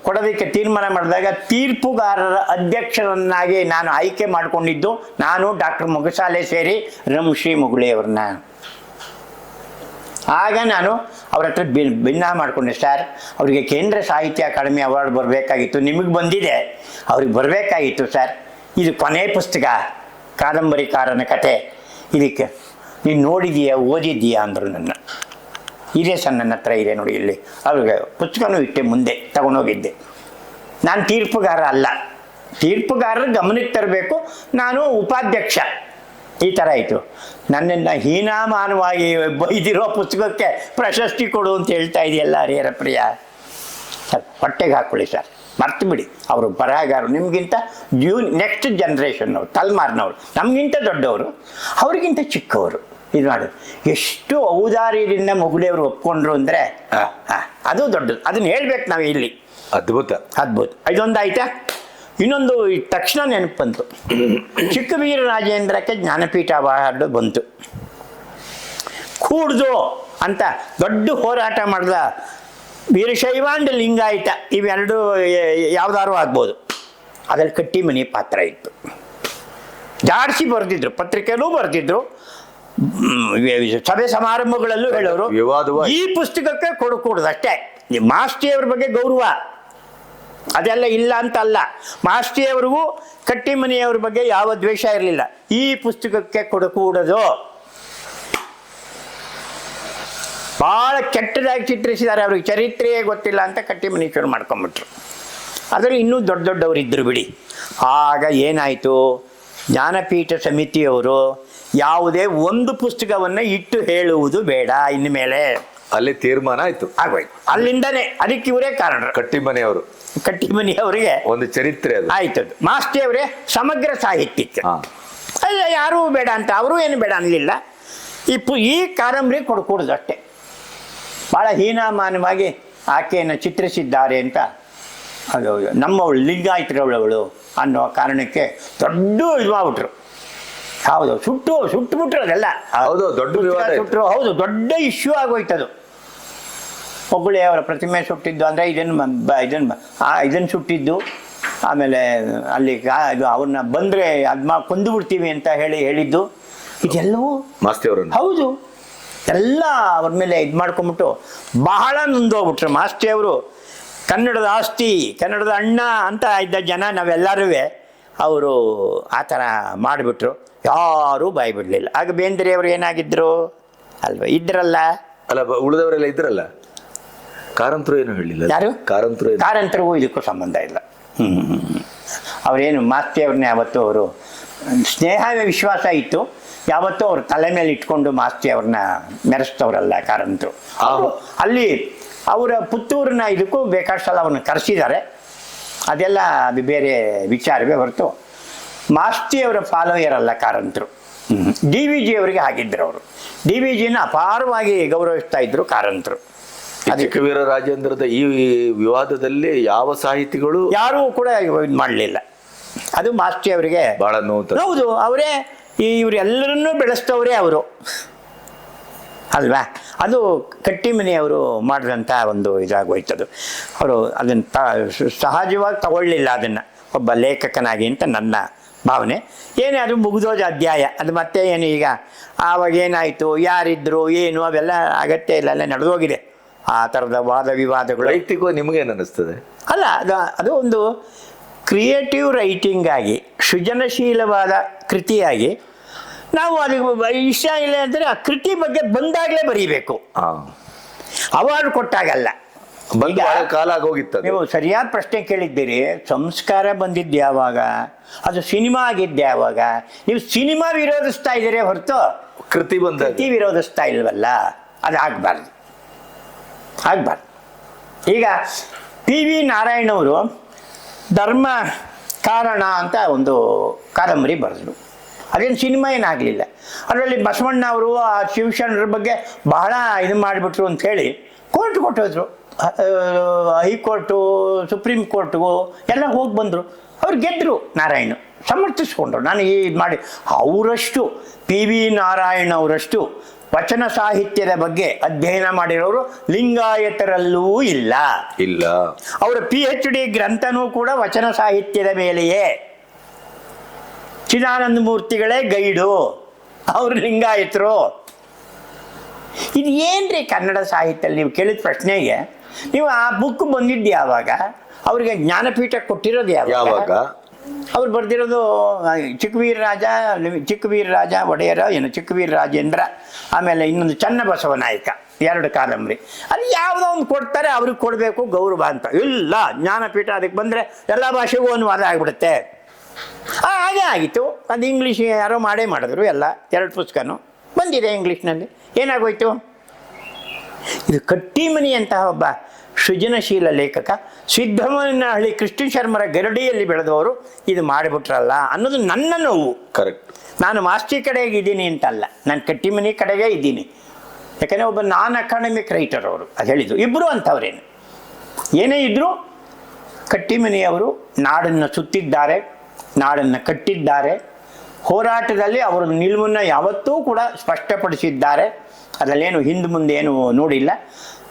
ಕೊಡೋದಕ್ಕೆ ತೀರ್ಮಾನ ಮಾಡಿದಾಗ ತೀರ್ಪುಗಾರರ ಅಧ್ಯಕ್ಷರನ್ನಾಗಿ ನಾನು ಆಯ್ಕೆ ಮಾಡಿಕೊಂಡಿದ್ದು ನಾನು, ಡಾಕ್ಟರ್ ಮೊಗಸಾಲೆ ಸೇರಿ ರಂಶ್ರೀ ಮುಗುಳಿಯವ್ರನ್ನ. ಆಗ ನಾನು ಅವ್ರ ಹತ್ರ ಭಿನ್ನ ಮಾಡಿಕೊಂಡೆ. ಸರ್, ಅವರಿಗೆ ಕೇಂದ್ರ ಸಾಹಿತ್ಯ ಅಕಾಡೆಮಿ ಅವಾರ್ಡ್ ಬರಬೇಕಾಗಿತ್ತು, ನಿಮಗೆ ಬಂದಿದೆ, ಅವ್ರಿಗೆ ಬರಬೇಕಾಗಿತ್ತು ಸರ್. ಇದು ಕೊನೆ ಪುಸ್ತಕ, ಕಾದಂಬರಿಕಾರನ ಕತೆ, ಇದಕ್ಕೆ ನೀನು ನೋಡಿದೀಯಾ, ಓದಿದ್ದೀಯಾ ಅಂದರು. ಇದೆ ಸರ್, ನನ್ನ ಹತ್ರ ಇದೆ ನೋಡಿ, ಇಲ್ಲಿ ಅವ್ರಿಗೆ ಪುಸ್ತಕನೂ ಇಟ್ಟೆ, ಮುಂದೆ ತಗೊಂಡೋಗಿದ್ದೆ. ನಾನು ತೀರ್ಪುಗಾರ ಅಲ್ಲ, ತೀರ್ಪುಗಾರರ ಗಮನಕ್ಕೆ ತರಬೇಕು, ನಾನು ಉಪಾಧ್ಯಕ್ಷ. ಈ ಥರ ಆಯಿತು. ನನ್ನನ್ನು ಹೀನಾಮಾನವಾಗಿ ಬೈದಿರೋ ಪುಸ್ತಕಕ್ಕೆ ಪ್ರಶಸ್ತಿ ಕೊಡು ಅಂತ ಹೇಳ್ತಾ ಇದೆಯಲ್ಲ ಹರಿಹರ ಪ್ರಿಯ. ಸರ್, ಹೊಟ್ಟೆಗೆ ಹಾಕ್ಕೊಳ್ಳಿ ಸರ್, ಮರ್ತು ಬಿಡಿ. ಅವರು ಬರಹಗಾರರು, ನಿಮಗಿಂತ ನೆಕ್ಸ್ಟ್ ಜನ್ರೇಷನ್ನವ್ರು, ತಲೆಮಾರಿನವರು, ನಮಗಿಂತ ದೊಡ್ಡವರು, ಅವ್ರಿಗಿಂತ ಚಿಕ್ಕವರು. ಇದು ಮಾಡಿ ಎಷ್ಟು ಔದಾರ್ಯದಿಂದ ಮುಗುಳಿಯವರು ಒಪ್ಕೊಂಡ್ರು ಅಂದರೆ ಅದು ದೊಡ್ಡದು. ಅದನ್ನು ಹೇಳ್ಬೇಕು ನಾವು ಇಲ್ಲಿ. ಅದ್ಭುತ. ಇದೊಂದು ಆಯ್ತಾ. ಇನ್ನೊಂದು ತಕ್ಷಣ ನೆನಪು ಬಂತು. ಚಿಕ್ಕವೀರ ರಾಜೇಂದ್ರಕ್ಕೆ ಜ್ಞಾನಪೀಠ ಅವಾರ್ಡ್ ಬಂತು. ಕೂಡ್ದು ಅಂತ ದೊಡ್ಡ ಹೋರಾಟ ಮಾಡಿದ ವೀರಶೈವಾಂಡ ಲಿಂಗಾಯತ ಇವೆರಡು ಯಾವ್ದಾರು ಆಗ್ಬೋದು. ಅದ್ರಲ್ಲಿ ಕಟ್ಟಿಮನಿ ಪಾತ್ರ ಇತ್ತು. ಜಾಡಿಸಿ ಬರೆದಿದ್ರು, ಪತ್ರಿಕೆಯಲ್ಲೂ ಬರೆದಿದ್ರು. ಸಭೆ ಸಮಾರಂಭಗಳಲ್ಲೂ ಹೇಳೋರು ವಿವಾದವಾಗಿ. ಈ ಪುಸ್ತಕಕ್ಕೆ ಕೊಡಕೂಡದು ಅಷ್ಟೇ. ಮಾಸ್ತಿಯವ್ರ ಬಗ್ಗೆ ಗೌರವ ಅದೆಲ್ಲ ಇಲ್ಲ ಅಂತ ಅಲ್ಲ. ಮಾಸ್ತಿಯವ್ರಿಗೂ ಕಟ್ಟಿಮನಿಯವ್ರ ಬಗ್ಗೆ ಯಾವ ದ್ವೇಷ ಇರಲಿಲ್ಲ. ಈ ಪುಸ್ತಕಕ್ಕೆ ಕೊಡಕೂಡದು, ಬಹಳ ಕೆಟ್ಟದಾಗಿ ಚಿತ್ರಿಸಿದ್ದಾರೆ, ಅವ್ರಿಗೆ ಚರಿತ್ರೆಯೇ ಗೊತ್ತಿಲ್ಲ ಅಂತ ಕಟ್ಟಿಮನೀಶ್ವರ್ ಮಾಡ್ಕೊಂಬಿಟ್ರು. ಅದರಲ್ಲಿ ಇನ್ನೂ ದೊಡ್ಡ ದೊಡ್ಡವರು ಇದ್ದರು ಬಿಡಿ. ಆಗ ಏನಾಯಿತು, ಜ್ಞಾನಪೀಠ ಸಮಿತಿಯವರು ಯಾವುದೇ ಒಂದು ಪುಸ್ತಕವನ್ನು ಇಟ್ಟು ಹೇಳುವುದು ಬೇಡ ಇನ್ನು ಮೇಲೆ ಅಲ್ಲಿ ತೀರ್ಮಾನ ಆಯ್ತು, ಆಗೋಯ್ತು. ಅಲ್ಲಿಂದನೇ ಅದಕ್ಕೆ ಇವರೇ ಕಾರಣ. ಕಟ್ಟಿಮನೆಯವರು ಕಟ್ಟಿಮನಿಯವರಿಗೆ ಒಂದು ಚರಿತ್ರೆ ಅದು ಆಯ್ತದು. ಮಾಸ್ತಿಯವರೇ ಸಮಗ್ರ ಸಾಹಿತ್ಯಕ್ಕೆ ಹಾ. ಅಲ್ಲ, ಯಾರೂ ಬೇಡ ಅಂತ ಅವರು ಏನು ಬೇಡ ಅನ್ನಲಿಲ್ಲ. ಈ ಕಾದಂಬರಿ ಕೊಡ್ಕೂಡದು ಅಷ್ಟೇ. ಭಾಳ ಹೀನಾಮಾನವಾಗಿ ಆಕೆಯನ್ನು ಚಿತ್ರಿಸಿದ್ದಾರೆ ಅಂತ, ಅದು ನಮ್ಮವಳು ಲಿಂಗಾಯತರವಳವಳು ಅನ್ನೋ ಕಾರಣಕ್ಕೆ ದೊಡ್ಡ ಇದು ಮಾಡ್ಬಿಟ್ರು. ಹೌದು, ಸುಟ್ಟುಬಿಟ್ರು ಅದೆಲ್ಲ. ಹೌದು, ದೊಡ್ಡ ವಿವಾದ ಆಯ್ತು. ಸುಟ್ಟರು. ಹೌದು, ದೊಡ್ಡ ಇಶ್ಯೂ ಆಗೋಯ್ತದು. ಒಬ್ಬಳೆ ಅವರ ಪ್ರತಿಮೆ ಸುಟ್ಟಿದ್ದು ಅಂದರೆ ಇದನ್ನು ಸುಟ್ಟಿದ್ದು. ಆಮೇಲೆ ಅಲ್ಲಿ ಇದು ಅವ್ರನ್ನ ಬಂದರೆ ಕೊಂದು ಬಿಡ್ತೀವಿ ಅಂತ ಹೇಳಿದ್ದು ಇದೆಲ್ಲವೂ ಮಾಸ್ತಿಯವರನ್ನು. ಹೌದು, ಎಲ್ಲ ಅವ್ರ ಮೇಲೆ ಇದು ಮಾಡ್ಕೊಂಬಿಟ್ಟು ಬಹಳ ನೊಂದೋಗ್ಬಿಟ್ರು. ಮಾಸ್ತಿಯವರು ಕನ್ನಡದ ಆಸ್ತಿ, ಕನ್ನಡದ ಅಣ್ಣ ಅಂತ ಇದ್ದ ಜನ ನಾವೆಲ್ಲರೂ ಅವರು ಆ ಥರ ಮಾಡಿಬಿಟ್ರು. ಯಾರೂ ಬಾಯಿ ಬಿಡಲಿಲ್ಲ. ಆಗ ಬೇಂದ್ರೆಯವರು ಏನಾಗಿದ್ರು ಅಲ್ವಾ, ಇದ್ರಲ್ಲ. ಅಲ್ಲ, ಉಳಿದವರೆಲ್ಲ ಇದ್ರಲ್ಲ. ಕಾರಂತರು ಏನು ಹೇಳಿಲ್ಲ. ಯಾರು? ಕಾರಂತರು ಇದಕ್ಕೂ ಸಂಬಂಧ ಇಲ್ಲ. ಅವರೇನು ಮಾಸ್ತಿಯವ್ರನ್ನ ಯಾವತ್ತೂ ಅವರು ಸ್ನೇಹ ವಿಶ್ವಾಸ ಇತ್ತು, ಯಾವತ್ತೂ ಅವ್ರ ತಲೆ ಮೇಲೆ ಇಟ್ಕೊಂಡು ಮಾಸ್ತಿಯವ್ರನ್ನ ಮೆರೆಸ್ತವ್ರಲ್ಲ ಕಾರಂತರು. ಅಲ್ಲಿ ಅವರ ಪುತ್ತೂರಿನ ಇದಕ್ಕೂ ಬೇಕಾದ ಸಲ ಅವ್ರನ್ನ ಕರೆಸಿದ್ದಾರೆ. ಅದೆಲ್ಲ ಅದು ಬೇರೆ ವಿಚಾರವೇ ಹೊರತು ಮಾಸ್ತಿಯವರ ಫಾಲೋಯರ್ ಅಲ್ಲ ಕಾರಂತರು. DVG ಅವರಿಗೆ ಆಗಿದ್ದರು. ಅವರು DVGನ ಅಪಾರವಾಗಿ ಗೌರವಿಸ್ತಾ ಇದ್ರು ಕಾರಂತರು. ಚಿಕ್ಕವೀರ ರಾಜೇಂದ್ರದ ಈ ವಿವಾದದಲ್ಲಿ ಯಾವ ಸಾಹಿತಿಗಳು ಯಾರೂ ಕೂಡ ಇದು ಮಾಡಲಿಲ್ಲ. ಅದು ಮಾಸ್ತಿಯವರಿಗೆ ಬಹಳ ನೋವು. ಹೌದು, ಅವರೇ ಇವರೆಲ್ಲರನ್ನೂ ಬೆಳೆಸ್ತವರೇ ಅವರು ಅಲ್ವಾ. ಅದು ಕಟ್ಟಿಮನಿಯವರು ಮಾಡಿದಂಥ ಒಂದು ಇದಾಗೋಯ್ತದು. ಅವರು ಅದನ್ನು ಸಹಜವಾಗಿ ತಗೊಳ್ಳಿಲ್ಲ ಅದನ್ನು ಒಬ್ಬ ಲೇಖಕನಾಗಿ ಅಂತ ನನ್ನ ಭಾವನೆ. ಏನೇ ಅದು ಮುಗಿದೋದ ಅಧ್ಯಾಯ, ಅದು ಮತ್ತೆ ಏನು ಈಗ ಆವಾಗ ಏನಾಯಿತು, ಯಾರಿದ್ರು ಏನು, ಅವೆಲ್ಲ ಅಗತ್ಯ ಇಲ್ಲ, ಅಲ್ಲ ನಡೆದೋಗಿದೆ ಆ ಥರದ ವಾದ ವಿವಾದಗಳು. ವೈಯಕ್ತಿಕವಾಗಿ ನಿಮಗೇನು ಅನ್ನಿಸ್ತದೆ? ಅಲ್ಲ, ಅದು ಒಂದು ಕ್ರಿಯೇಟಿವ್ ರೈಟಿಂಗ್ ಆಗಿ, ಸೃಜನಶೀಲವಾದ ಕೃತಿಯಾಗಿ ನಾವು ಅದಕ್ಕೆ ಇಷ್ಟ ಇಲ್ಲ ಅಂದರೆ ಆ ಕೃತಿ ಬಗ್ಗೆ ಬಂದಾಗಲೇ ಬರೀಬೇಕು. ಅವಾರ್ಡ್ ಕೊಟ್ಟಾಗಲ್ಲ. ಕಾಲ ಆಗೋಗಿತ್ತು. ನೀವು ಸರಿಯಾದ ಪ್ರಶ್ನೆ ಕೇಳಿದ್ದೀರಿ. ಸಂಸ್ಕಾರ ಬಂದಿದ್ದು ಯಾವಾಗ, ಅದು ಸಿನಿಮಾ ಆಗಿದ್ದು ಯಾವಾಗ? ನೀವು ಸಿನಿಮಾ ವಿರೋಧಿಸ್ತಾ ಇದ್ದೀರಿ ಹೊರತು ಕೃತಿ ವಿರೋಧಿಸ್ತಾ ಇಲ್ವಲ್ಲ. ಅದು ಆಗಬಾರ್ದು. ಈಗ PV ನಾರಾಯಣವರು ಧರ್ಮ ಕಾರಣ ಅಂತ ಒಂದು ಕಾದಂಬರಿ ಬರೆದ್ರು. ಅದೇನು ಸಿನಿಮಾ ಏನಾಗಲಿಲ್ಲ. ಅದರಲ್ಲಿ ಬಸವಣ್ಣ ಅವರು ಆ ಶಿವಶರಣರ ಬಗ್ಗೆ ಬಹಳ ಇದು ಮಾಡಿಬಿಟ್ರು ಅಂತ ಹೇಳಿ ಕೋರ್ಟ್ ಕೊಟ್ಟೋದ್ರು. ಹೈಕೋರ್ಟು, ಸುಪ್ರೀಂ ಕೋರ್ಟ್ಗೂ ಎಲ್ಲ ಹೋಗಿ ಬಂದರು. ಅವ್ರು ಗೆದ್ದರು. ನಾರಾಯಣ ಸಮರ್ಥಿಸ್ಕೊಂಡ್ರು. ನಾನು ಇದು ಮಾಡಿ ಅವರಷ್ಟು PV ನಾರಾಯಣ ಅವರಷ್ಟು ವಚನ ಸಾಹಿತ್ಯದ ಬಗ್ಗೆ ಅಧ್ಯಯನ ಮಾಡಿರೋರು ಲಿಂಗಾಯತರಲ್ಲೂ ಇಲ್ಲ. ಅವರ PhD ಗ್ರಂಥನೂ ಕೂಡ ವಚನ ಸಾಹಿತ್ಯದ ಮೇಲೆಯೇ. ಚಿದಾನಂದ ಮೂರ್ತಿಗಳೇ ಗೈಡು, ಅವರು ಲಿಂಗಾಯತರು. ಇದು ಏನ್ರಿ ಕನ್ನಡ ಸಾಹಿತ್ಯದಲ್ಲಿ ನೀವು ಕೇಳಿದ ಪ್ರಶ್ನೆಗೆ ನೀವು ಆ ಬುಕ್ ಬಂದಿದ್ದು ಯಾವಾಗ, ಅವ್ರಿಗೆ ಜ್ಞಾನಪೀಠ ಕೊಟ್ಟಿರೋದು ಯಾವಾಗ? ಅವ್ರು ಬರೆದಿರೋದು ಚಿಕ್ಕವೀರ ರಾಜ ಒಡೆಯರ ಏನು ಚಿಕ್ಕವೀರ ರಾಜೇಂದ್ರ, ಆಮೇಲೆ ಇನ್ನೊಂದು ಚನ್ನಬಸವ ನಾಯಕ, 2 ಕಾದಂಬರಿ. ಅದು ಯಾವುದೋ ಒಂದು ಕೊಡ್ತಾರೆ, ಅವ್ರಿಗೆ ಕೊಡಬೇಕು ಗೌರವ ಅಂತ. ಇಲ್ಲ, ಜ್ಞಾನಪೀಠ ಅದಕ್ಕೆ ಬಂದರೆ ಎಲ್ಲ ಭಾಷೆಗೂ ಅನುವಾದ ಆಗಿಬಿಡುತ್ತೆ. ಹಾಗೆ ಆಗಿತ್ತು. ಅದು ಇಂಗ್ಲೀಷ್ ಯಾರೋ ಮಾಡಿದ್ರು. ಎಲ್ಲ 2 ಪುಸ್ತಕನೂ ಬಂದಿದೆ ಇಂಗ್ಲೀಷ್ನಲ್ಲಿ. ಏನಾಗೋಯ್ತು? ಇದು ಕಟ್ಟಿಮನಿಯಂತಹ ಒಬ್ಬ ಸೃಜನಶೀಲ ಲೇಖಕ, ಸಿದ್ದಮ್ಮನಹಳ್ಳಿ ಕೃಷ್ಣ ಶರ್ಮರ ಗರಡಿಯಲ್ಲಿ ಬೆಳೆದವರು ಇದು ಮಾಡಿಬಿಟ್ರಲ್ಲ ಅನ್ನೋದು ನನ್ನ ನೋವು. ಕರೆಕ್ಟ್. ನಾನು ಮಾಸ್ತಿ ಕಡೆಗೆ ಇದ್ದೀನಿ ಅಂತಲ್ಲ, ನಾನು ಕಟ್ಟಿಮನಿ ಕಡೆಗೆ ಇದ್ದೀನಿ. ಯಾಕಂದರೆ ಒಬ್ಬ ನಾನ್ ಅಕಾಡೆಮಿಕ್ ರೈಟರ್ ಅವರು ಅದು ಹೇಳಿದ್ದು. ಇಬ್ಬರು ಅಂಥವ್ರೇನು ಏನೇ ಇದ್ದರೂ ಕಟ್ಟಿಮನಿಯವರು ನಾಡನ್ನು ಸುತ್ತಿದ್ದಾರೆ, ನಾಡನ್ನು ಕಟ್ಟಿದ್ದಾರೆ. ಹೋರಾಟದಲ್ಲಿ ಅವರ ನಿಲುವನ್ನು ಯಾವತ್ತೂ ಕೂಡ ಸ್ಪಷ್ಟಪಡಿಸಿದ್ದಾರೆ. ಅದರಲ್ಲೇನು ಹಿಂದೆ ಮುಂದೆ ಏನು ನೋಡಿಲ್ಲ.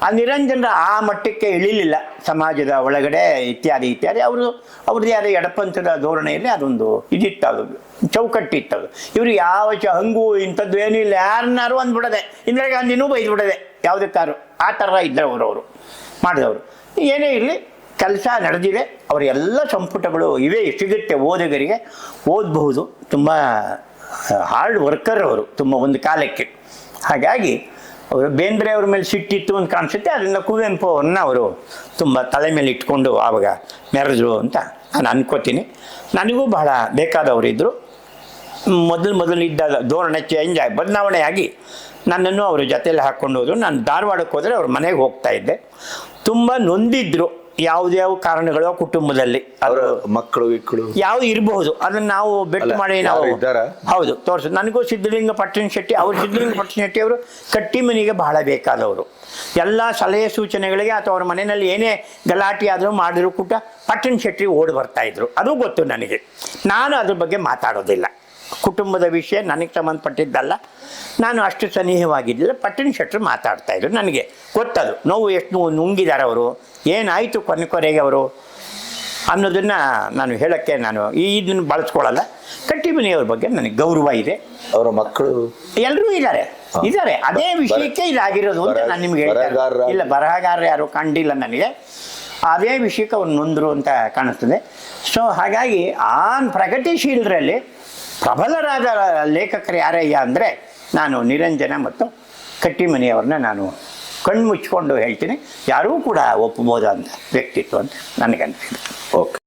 ಆ ನಿರಂಜನರ ಆ ಮಟ್ಟಕ್ಕೆ ಇಳಿಲಿಲ್ಲ ಸಮಾಜದ ಒಳಗಡೆ ಇತ್ಯಾದಿ ಇತ್ಯಾದಿ. ಅವ್ರದ್ದೇ ಆದ ಎಡಪಂಥದ ಧೋರಣೆಯಲ್ಲಿ ಅದೊಂದು ಇದಿತ್ತು, ಅದು ಚೌಕಟ್ಟಿತ್ತು. ಅದು ಇವರು ಯಾವ ಹಂಗು ಇಂಥದ್ದು ಏನೂ ಇಲ್ಲ, ಯಾರನ್ನಾರು ಅಂದ್ಬಿಡೋದೆ, ಇಂದಿರಾ ಗಾಂಧಿನೂ ಬೈದ್ಬಿಡೋದೆ ಯಾವುದಕ್ಕಾರು, ಆ ಥರ ಇದ್ದವರು ಅವರು ಮಾಡಿದವರು. ಏನೇ ಇರಲಿ, ಕೆಲಸ ನಡೆದಿದೆ. ಅವರೆಲ್ಲ ಸಂಪುಟಗಳು ಇವೆ, ಸಿಗುತ್ತೆ ಓದುಗರಿಗೆ, ಓದಬಹುದು. ತುಂಬ ಹಾರ್ಡ್ ವರ್ಕರ್ ಅವರು, ತುಂಬ ಒಂದು ಕಾಲಕ್ಕೆ. ಹಾಗಾಗಿ ಅವರು ಬೇಂದ್ರೆ ಅವ್ರ ಮೇಲೆ ಸಿಟ್ಟಿತ್ತು ಅಂತ ಕಾಣಿಸುತ್ತೆ. ಅದರಿಂದ ಕುವೆಂಪು ಅವ್ರನ್ನ ಅವರು ತುಂಬ ತಲೆ ಮೇಲೆ ಇಟ್ಕೊಂಡು ಆವಾಗ ಮೆರೆದ್ರು ಅಂತ ನಾನು ಅನ್ಕೋತೀನಿ. ನನಗೂ ಬಹಳ ಬೇಕಾದವರಿದ್ದರು. ಮೊದಲು ಇದ್ದ ಧೋರಣೆ ಚೇಂಜ್ ಆಗಿ ಬದಲಾವಣೆ ಆಗಿ ನನ್ನನ್ನು ಅವ್ರ ಜೊತೆಯಲ್ಲಿ ಹಾಕ್ಕೊಂಡು ಹೋದರು. ನಾನು ಧಾರವಾಡಕ್ಕೆ ಹೋದರೆ ಅವ್ರ ಮನೆಗೆ ಹೋಗ್ತಾ ಇದ್ದೆ. ತುಂಬ ನೊಂದಿದ್ರು, ಯಾವುದ್ಯಾವ ಕಾರಣಗಳು ಕುಟುಂಬದಲ್ಲಿ, ಅವರ ಮಕ್ಕಳು ಯಾವ್ದು ಇರಬಹುದು, ಅದನ್ನು ನಾವು ಬೆಟ್ಟು ಮಾಡಿ ನಾವು ಹೌದು ತೋರಿಸೋದು. ನನಗೂ ಸಿದ್ಧಲಿಂಗ ಪಟ್ಟಣ ಶೆಟ್ಟಿ, ಸಿದ್ಧಲಿಂಗ ಪಟ್ಟಣ ಶೆಟ್ಟಿ ಅವರು ಕಟ್ಟಿಮನಿಗೆ ಬಹಳ ಬೇಕಾದವರು. ಎಲ್ಲ ಸಲಹೆ ಸೂಚನೆಗಳಿಗೆ ಅಥವಾ ಅವ್ರ ಮನೆಯಲ್ಲಿ ಏನೇ ಗಲಾಟೆ ಆದರೂ ಮಾಡಿದ್ರು ಪಟ್ಟಣ ಶೆಟ್ಟಿ ಓಡಿ ಬರ್ತಾಯಿದ್ರು. ಅದು ಗೊತ್ತು ನನಗೆ. ನಾನು ಅದ್ರ ಬಗ್ಗೆ ಮಾತಾಡೋದಿಲ್ಲ. ಕುಟುಂಬದ ವಿಷಯ ನನಗೆ ಸಂಬಂಧಪಟ್ಟಿದ್ದಲ್ಲ, ನಾನು ಅಷ್ಟು ಸನಿಹವಾಗಿದ್ದಿಲ್ಲ. ಪಟ್ಟಣ ಶೆಟ್ಟರು ಮಾತಾಡ್ತಾಯಿದ್ರು, ನನಗೆ ಗೊತ್ತದು ನೋವು ಎಷ್ಟು ನುಂಗಿದ್ದಾರೆ ಅವರು, ಏನಾಯಿತು ಕೊನೆಗೆ ಅವರು ಅನ್ನೋದನ್ನು ನಾನು ಹೇಳೋಕ್ಕೆ ನಾನು ಇದನ್ನು ಬಳಸ್ಕೊಳ್ಳಲ್ಲ. ಕಟ್ಟಿಮನಿಯವ್ರ ಬಗ್ಗೆ ನನಗೆ ಗೌರವ ಇದೆ. ಅವರ ಮಕ್ಕಳು ಎಲ್ಲರೂ ಇದ್ದಾರೆ. ಅದೇ ವಿಷಯಕ್ಕೆ ಇದಾಗಿರೋದು ಅಂತ ನಾನು ನಿಮ್ಗೆ ಹೇಳ್ತಾರೆ. ಇಲ್ಲ, ಬರಹಗಾರರು ಯಾರು ಕಂಡಿಲ್ಲ ನನಗೆ. ಅದೇ ವಿಷಯಕ್ಕೆ ಅವ್ರು ನೊಂದರು ಅಂತ ಕಾಣಿಸ್ತದೆ. ಸೊ ಹಾಗಾಗಿ ಆ ಪ್ರಗತಿಶೀಲರಲ್ಲಿ ಪ್ರಬಲರಾದ ಲೇಖಕರು ಯಾರಯ್ಯ ಅಂದರೆ ನಾನು ನಿರಂಜನ ಮತ್ತು ಕಟ್ಟಿಮನಿಯವ್ರನ್ನ ನಾನು ಕಣ್ಣು ಮುಚ್ಕೊಂಡು ಹೇಳ್ತೀನಿ. ಯಾರೂ ಕೂಡ ಒಪ್ಪಬಹುದು ಅಂತ ವ್ಯಕ್ತಿತ್ವ ಅಂತ ನನಗನ್ನಿಸಿದೆ. ಓಕೆ.